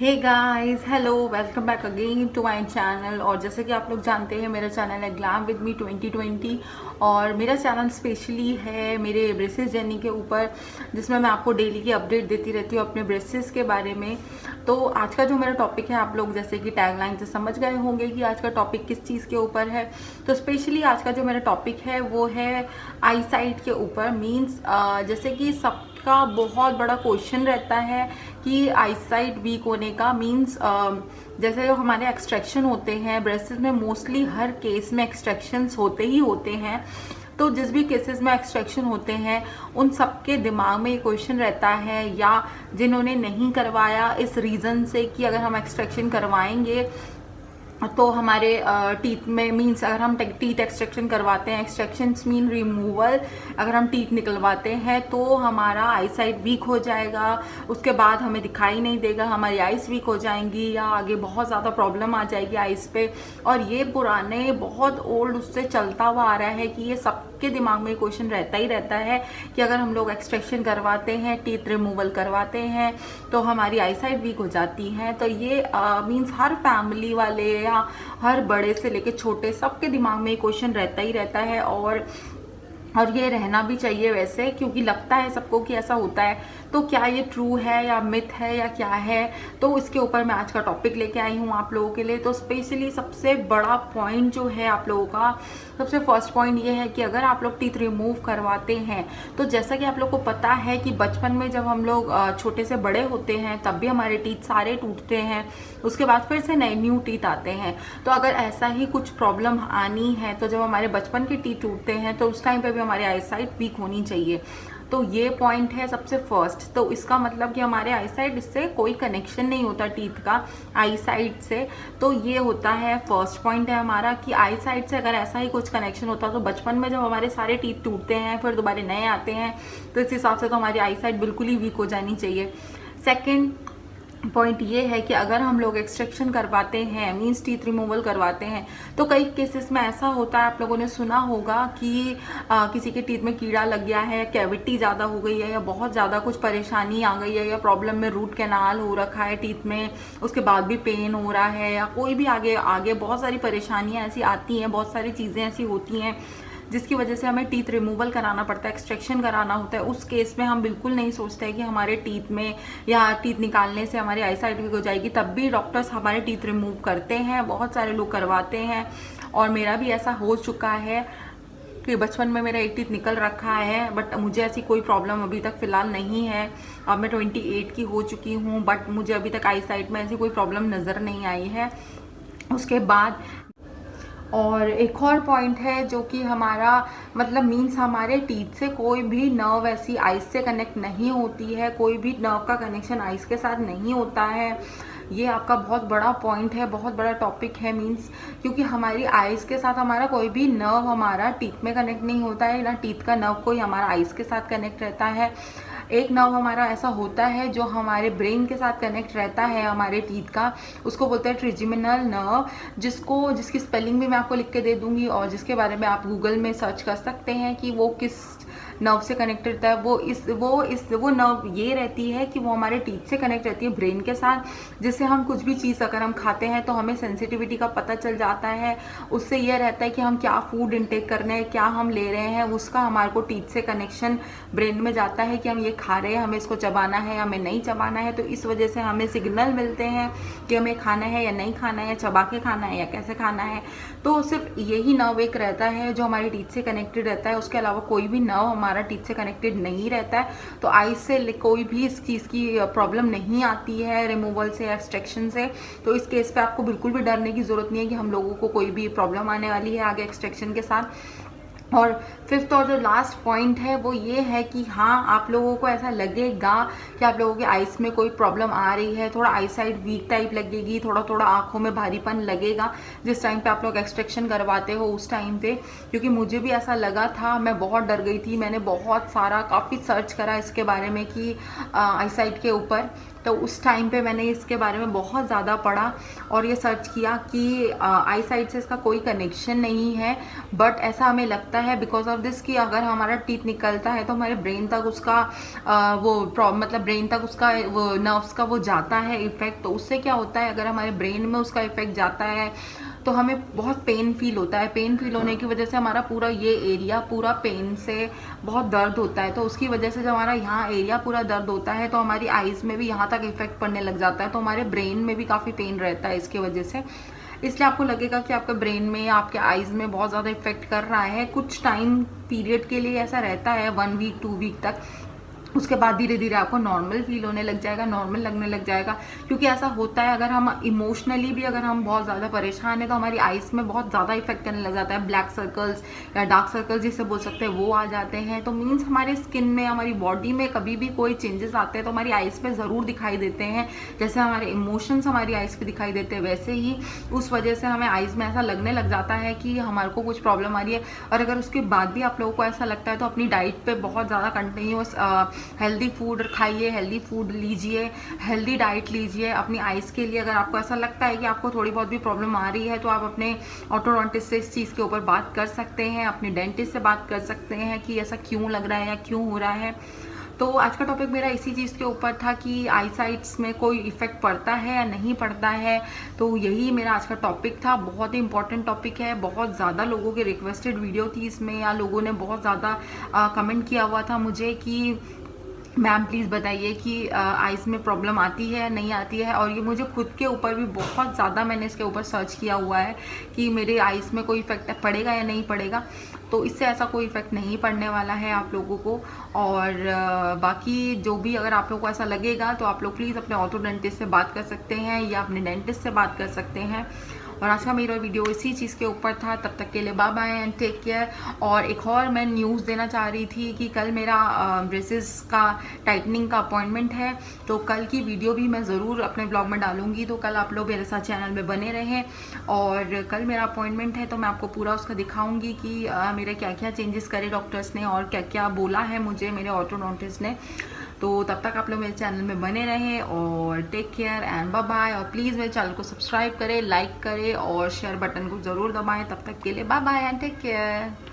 Hey guys, hello, welcome back again to my channel. और जैसे कि आप लोग जानते हैं, मेरा चैनल है ग्लैम विद मी 2020 और मेरा चैनल स्पेशली है मेरे ब्रेसेस जर्नी के ऊपर, जिसमें मैं आपको डेली की अपडेट देती रहती हूँ अपने ब्रेसेस के बारे में। तो आज का जो मेरा टॉपिक है, आप लोग जैसे कि टैगलाइन से समझ गए होंगे कि आज का टॉपिक किस चीज़ के ऊपर है। तो स्पेशली आज का जो मेरा टॉपिक है वो है आई साइट के ऊपर। मीन्स जैसे कि सबका बहुत बड़ा क्वेश्चन रहता है कि आईसाइट वीक होने का मीन्स जैसे जो हमारे एक्सट्रैक्शन होते हैं ब्रेसेस में, मोस्टली हर केस में एक्सट्रैक्शंस होते ही होते हैं। तो जिस भी केसेस में एक्सट्रैक्शन होते हैं उन सबके दिमाग में ये क्वेश्चन रहता है, या जिन्होंने नहीं करवाया इस रीज़न से कि अगर हम एक्सट्रैक्शन करवाएंगे तो हमारे टीथ में, मीन्स अगर हम टीथ एक्सट्रैक्शन करवाते हैं, एक्सट्रैक्शन मीन रिमूवल, अगर हम टीथ निकलवाते हैं तो हमारा आई साइट वीक हो जाएगा। उसके बाद हमें दिखाई नहीं देगा, हमारी आइस वीक हो जाएंगी या आगे बहुत ज़्यादा प्रॉब्लम आ जाएगी आइस पे। और ये पुराने बहुत ओल्ड उससे चलता हुआ आ रहा है कि ये सबके दिमाग में क्वेश्चन रहता ही रहता है कि अगर हम लोग एक्सट्रैक्शन करवाते हैं, टीथ रिमूवल करवाते हैं तो हमारी आई साइट वीक हो जाती है। तो ये मीन्स हर फैमिली वाले या हर बड़े से लेके छोटे सबके दिमाग में क्वेश्चन रहता ही रहता है। और ये रहना भी चाहिए वैसे, क्योंकि लगता है सबको कि ऐसा होता है। तो क्या ये ट्रू है या मिथ है या क्या है, तो इसके ऊपर मैं आज का टॉपिक लेके आई हूँ आप लोगों के लिए। तो स्पेशली सबसे बड़ा पॉइंट जो है आप लोगों का, सबसे फर्स्ट पॉइंट ये है कि अगर आप लोग टीथ रिमूव करवाते हैं तो जैसा कि आप लोग को पता है कि बचपन में जब हम लोग छोटे से बड़े होते हैं तब भी हमारे टीथ सारे टूटते हैं, उसके बाद फिर से नए न्यू टीथ आते हैं। तो अगर ऐसा ही कुछ प्रॉब्लम आनी है तो जब हमारे बचपन के टीथ टूटते हैं तो उस टाइम पे भी हमारी आईसाइट वीक होनी चाहिए। तो ये पॉइंट है सबसे फर्स्ट। तो इसका मतलब कि हमारे आईसाइट इससे कोई कनेक्शन नहीं होता टीथ का आईसाइट से। तो ये होता है फर्स्ट पॉइंट है हमारा कि आईसाइट से अगर ऐसा ही कुछ कनेक्शन होता तो बचपन में जब हमारे सारे टीथ टूटते हैं फिर दोबारा नए आते हैं तो इस हिसाब से तो हमारी आईसाइट बिल्कुल ही वीक हो जानी चाहिए। सेकेंड पॉइंट ये है कि अगर हम लोग एक्सट्रैक्शन करवाते हैं, मीन्स टीथ रिमूवल करवाते हैं, तो कई केसेस में ऐसा होता है, आप लोगों ने सुना होगा कि किसी के टीथ में कीड़ा लग गया है, कैविटी ज़्यादा हो गई है, या बहुत ज़्यादा कुछ परेशानी आ गई है, या प्रॉब्लम में रूट कैनाल हो रखा है टीथ में, उसके बाद भी पेन हो रहा है, या कोई भी आगे आगे बहुत सारी परेशानियाँ ऐसी आती हैं, बहुत सारी चीज़ें ऐसी होती हैं जिसकी वजह से हमें टीथ रिमूवल कराना पड़ता है, एक्सट्रैक्शन कराना होता है। उस केस में हम बिल्कुल नहीं सोचते हैं कि हमारे टीथ में या टीथ निकालने से हमारी आई साइट वीक हो जाएगी, तब भी डॉक्टर्स हमारे टीथ रिमूव करते हैं, बहुत सारे लोग करवाते हैं। और मेरा भी ऐसा हो चुका है कि बचपन में मेरा एक टीथ निकल रखा है, बट मुझे ऐसी कोई प्रॉब्लम अभी तक फिलहाल नहीं है। अब मैं 28 की हो चुकी हूँ, बट मुझे अभी तक आई साइट में ऐसी कोई प्रॉब्लम नज़र नहीं आई है। उसके बाद और एक और पॉइंट है जो कि हमारा मतलब मीन्स हमारे टीथ से कोई भी नर्व ऐसी आइस से कनेक्ट नहीं होती है, कोई भी नर्व का कनेक्शन आइस के साथ नहीं होता है। ये आपका बहुत बड़ा पॉइंट है, बहुत बड़ा टॉपिक है। मीन्स क्योंकि हमारी आइस के साथ हमारा कोई भी नर्व हमारा टीथ में कनेक्ट नहीं होता है, ना टीथ का नर्व कोई हमारा आइस के साथ कनेक्ट रहता है। एक नर्व हमारा ऐसा होता है जो हमारे ब्रेन के साथ कनेक्ट रहता है हमारे टीथ का, उसको बोलते हैं ट्रिजेमिनल नर्व, जिसकी स्पेलिंग भी मैं आपको लिख के दे दूंगी और जिसके बारे में आप गूगल में सर्च कर सकते हैं कि वो किस नर्व से कनेक्ट रहता है। वो नर्व ये रहती है कि वो हमारे टीथ से कनेक्ट रहती है ब्रेन के साथ, जिससे हम कुछ भी चीज़ अगर हम खाते हैं तो हमें सेंसिटिविटी का पता चल जाता है। उससे यह रहता है कि हम क्या फूड इनटेक कर रहे हैं, क्या हम ले रहे हैं, उसका हमारे को टीथ से कनेक्शन ब्रेन में जाता है कि हम ये खा रहे हैं, हमें इसको चबाना है या हमें नहीं चबाना है। तो इस वजह से हमें सिग्नल मिलते हैं कि हमें खाना है या नहीं खाना है, चबा के खाना है या कैसे खाना है। तो सिर्फ यही नर्व एक रहता है जो हमारे टीथ से कनेक्टेड रहता है, उसके अलावा कोई भी नर्व हमारा टीथ से कनेक्टेड नहीं रहता है। तो आइस से कोई भी इस चीज़ की प्रॉब्लम नहीं आती है रिमूवल से, एक्सट्रैक्शन से। तो इस केस पे आपको बिल्कुल भी डरने की जरूरत नहीं है कि हम लोगों को कोई भी प्रॉब्लम आने वाली है आगे एक्सट्रैक्शन के साथ। और फिफ्थ और जो लास्ट पॉइंट है वो ये है कि हाँ, आप लोगों को ऐसा लगेगा कि आप लोगों के आइस में कोई प्रॉब्लम आ रही है, थोड़ा आई साइट वीक टाइप लगेगी, थोड़ा थोड़ा आंखों में भारीपन लगेगा जिस टाइम पे आप लोग एक्सट्रैक्शन करवाते हो उस टाइम पे। क्योंकि मुझे भी ऐसा लगा था, मैं बहुत डर गई थी, मैंने बहुत सारा काफ़ी सर्च करा इसके बारे में कि आई साइट के ऊपर। तो उस टाइम पे मैंने इसके बारे में बहुत ज़्यादा पढ़ा और ये सर्च किया कि आई साइड से इसका कोई कनेक्शन नहीं है, बट ऐसा हमें लगता है बिकॉज ऑफ दिस कि अगर हमारा टीथ निकलता है तो हमारे ब्रेन तक उसका मतलब ब्रेन तक उसका वो नर्व्स का वो जाता है इफेक्ट। तो उससे क्या होता है, अगर हमारे ब्रेन में उसका इफेक्ट जाता है तो हमें बहुत पेन फील होता है। पेन फील होने की वजह से हमारा पूरा ये एरिया पूरा पेन से बहुत दर्द होता है। तो उसकी वजह से जब हमारा यहाँ एरिया पूरा दर्द होता है तो हमारी आईज में भी यहाँ तक इफेक्ट पड़ने लग जाता है। तो हमारे ब्रेन में भी काफ़ी पेन रहता है इसकी वजह से। इसलिए आपको लगेगा कि आपके ब्रेन में या आपके आईज में बहुत ज़्यादा इफेक्ट कर रहा है। कुछ टाइम पीरियड के लिए ऐसा रहता है, 1 वीक 2 वीक तक। उसके बाद धीरे धीरे आपको नॉर्मल फील होने लग जाएगा, नॉर्मल लगने लग जाएगा। क्योंकि ऐसा होता है, अगर हम इमोशनली भी अगर हम बहुत ज़्यादा परेशान हैं तो हमारी आइस में बहुत ज़्यादा इफेक्ट करने लग जाता है। ब्लैक सर्कल्स या डार्क सर्कल्स जिसे बोल सकते हैं वो आ जाते हैं। तो मीन्स हमारे स्किन में, हमारी बॉडी में कभी भी कोई चेंजेस आते हैं तो हमारी आइस पे ज़रूर दिखाई देते हैं। जैसे हमारे इमोशंस हमारी आइस पे दिखाई देते हैं, वैसे ही उस वजह से हमें आइस में ऐसा लगने लग जाता है कि हमारे को कुछ प्रॉब्लम आ रही है। और अगर उसके बाद भी आप लोगों को ऐसा लगता है तो अपनी डाइट पे बहुत ज़्यादा कंटिन्यूअस हेल्दी फूड खाइए, हेल्दी फूड लीजिए, हेल्दी डाइट लीजिए अपनी आइज़ के लिए। अगर आपको ऐसा लगता है कि आपको थोड़ी बहुत भी प्रॉब्लम आ रही है तो आप अपने ऑर्थोडोंटिस्ट से इस चीज़ के ऊपर बात कर सकते हैं, अपने डेंटिस्ट से बात कर सकते हैं कि ऐसा क्यों लग रहा है या क्यों हो रहा है। तो आज का टॉपिक मेरा इसी चीज़ के ऊपर था कि आई साइट्स में कोई इफेक्ट पड़ता है या नहीं पड़ता है। तो यही मेरा आज का टॉपिक था। बहुत ही इंपॉर्टेंट टॉपिक है, बहुत ज़्यादा लोगों की रिक्वेस्टेड वीडियो थी इसमें, या लोगों ने बहुत ज़्यादा कमेंट किया हुआ था मुझे कि मैम प्लीज़ बताइए कि आइज़ में प्रॉब्लम आती है या नहीं आती है। और ये मुझे खुद के ऊपर भी बहुत ज़्यादा मैंने इसके ऊपर सर्च किया हुआ है कि मेरे आइज़ में कोई इफेक्ट पड़ेगा या नहीं पड़ेगा। तो इससे ऐसा कोई इफेक्ट नहीं पड़ने वाला है आप लोगों को। और बाकी जो भी अगर आप लोगों को ऐसा लगेगा तो आप लोग प्लीज़ अपने ऑर्थोडेंटिस्ट से बात कर सकते हैं या अपने डेंटिस्ट से बात कर सकते हैं। और आज का मेरा वीडियो इसी चीज़ के ऊपर था। तब तक के लिए bye bye and take care. और एक और मैं न्यूज़ देना चाह रही थी कि कल मेरा ब्रेसेस का टाइटनिंग का अपॉइंटमेंट है। तो कल की वीडियो भी मैं ज़रूर अपने ब्लॉग में डालूंगी। तो कल आप लोग मेरे साथ चैनल में बने रहें। और कल मेरा अपॉइंटमेंट है तो मैं आपको पूरा उसका दिखाऊंगी कि मेरे क्या क्या चेंजेस करे डॉक्टर्स ने और क्या क्या बोला है मुझे मेरे ऑर्थोडोंटिस्ट ने। तो तब तक आप लोग मेरे चैनल में बने रहें और take care and bye bye. और प्लीज़ मेरे चैनल को सब्सक्राइब करें, लाइक करें और शेयर बटन को ज़रूर दबाएं। तब तक के लिए bye bye and take care.